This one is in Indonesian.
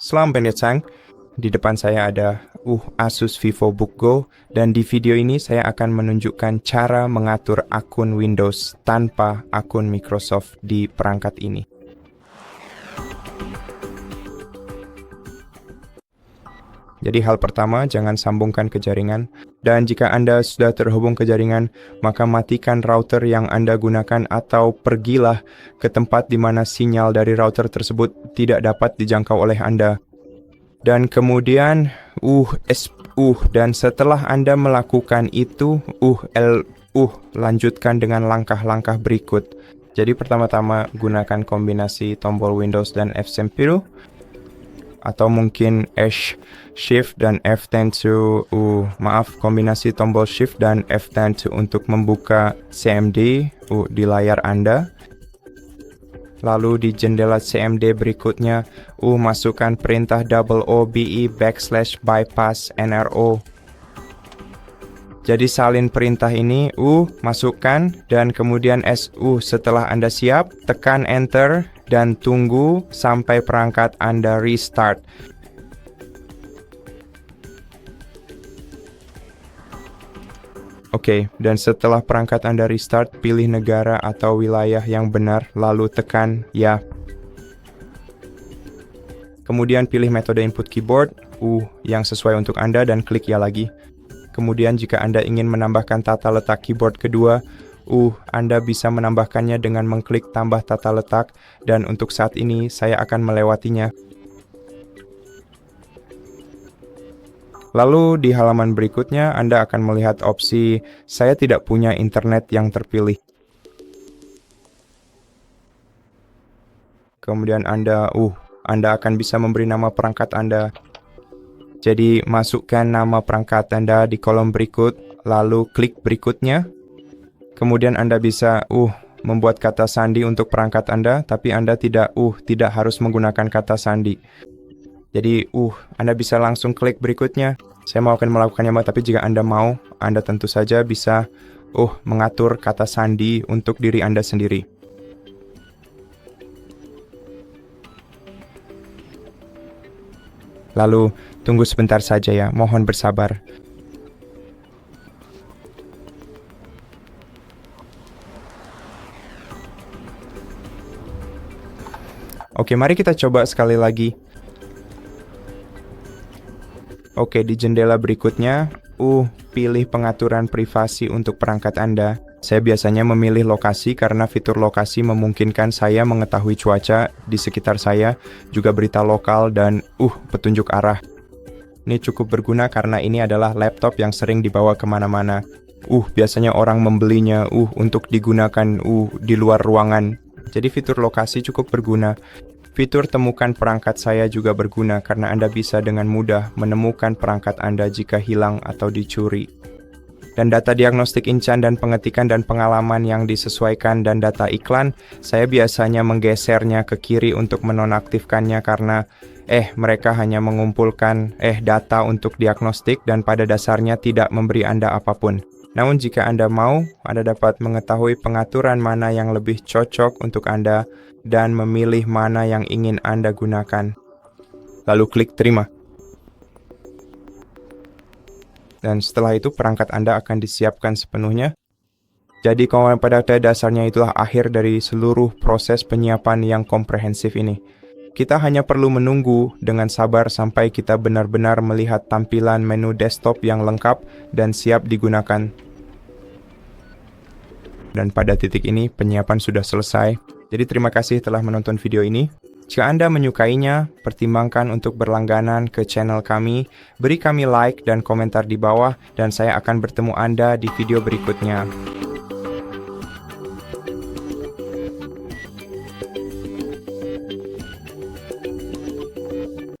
Selamat pendatang. Di depan saya ada Asus VivoBook Go, dan di video ini saya akan menunjukkan cara mengatur akun Windows tanpa akun Microsoft di perangkat ini. Jadi hal pertama, jangan sambungkan ke jaringan, dan jika Anda sudah terhubung ke jaringan, maka matikan router yang Anda gunakan atau pergilah ke tempat di mana sinyal dari router tersebut tidak dapat dijangkau oleh Anda. Dan kemudian, dan setelah Anda melakukan itu, lanjutkan dengan langkah-langkah berikut. Jadi pertama-tama gunakan kombinasi tombol Windows dan F10, atau mungkin Shift dan F10 kombinasi tombol Shift dan F10 untuk membuka CMD di layar Anda. Lalu di jendela CMD berikutnya, masukkan perintah $bypass nro. Jadi salin perintah ini, masukkan, dan kemudian setelah Anda siap, tekan Enter, dan tunggu sampai perangkat Anda restart. Oke, dan setelah perangkat Anda restart, pilih negara atau wilayah yang benar, lalu tekan Ya. Kemudian pilih metode input keyboard, yang sesuai untuk Anda, dan klik Ya lagi. Kemudian jika Anda ingin menambahkan tata letak keyboard kedua, Anda bisa menambahkannya dengan mengklik tambah tata letak, dan untuk saat ini saya akan melewatinya. Lalu di halaman berikutnya Anda akan melihat opsi saya tidak punya internet yang terpilih. Kemudian Anda akan bisa memberi nama perangkat Anda. Jadi masukkan nama perangkat Anda di kolom berikut, lalu klik berikutnya. Kemudian Anda bisa membuat kata sandi untuk perangkat Anda, tapi Anda tidak harus menggunakan kata sandi. Jadi Anda bisa langsung klik berikutnya. Saya mau akan melakukannya, tapi jika Anda mau, Anda tentu saja bisa mengatur kata sandi untuk diri Anda sendiri. Lalu tunggu sebentar saja ya, mohon bersabar. Oke, mari kita coba sekali lagi. Oke, di jendela berikutnya, pilih pengaturan privasi untuk perangkat Anda. Saya biasanya memilih lokasi karena fitur lokasi memungkinkan saya mengetahui cuaca di sekitar saya, juga berita lokal, dan petunjuk arah. Ini cukup berguna karena ini adalah laptop yang sering dibawa kemana-mana. Biasanya orang membelinya untuk digunakan di luar ruangan. Jadi fitur lokasi cukup berguna. Fitur temukan perangkat saya juga berguna karena Anda bisa dengan mudah menemukan perangkat Anda jika hilang atau dicuri. Dan data diagnostik incan dan pengetikan dan pengalaman yang disesuaikan dan data iklan, saya biasanya menggesernya ke kiri untuk menonaktifkannya karena mereka hanya mengumpulkan data untuk diagnostik dan pada dasarnya tidak memberi Anda apapun. Namun jika Anda mau, Anda dapat mengetahui pengaturan mana yang lebih cocok untuk Anda dan memilih mana yang ingin Anda gunakan. Lalu klik terima. Dan setelah itu perangkat Anda akan disiapkan sepenuhnya. Jadi pada dasarnya itulah akhir dari seluruh proses penyiapan yang komprehensif ini. Kita hanya perlu menunggu dengan sabar sampai kita benar-benar melihat tampilan menu desktop yang lengkap dan siap digunakan. Dan pada titik ini penyiapan sudah selesai. Jadi terima kasih telah menonton video ini. Jika Anda menyukainya, pertimbangkan untuk berlangganan ke channel kami, beri kami like dan komentar di bawah, dan saya akan bertemu Anda di video berikutnya.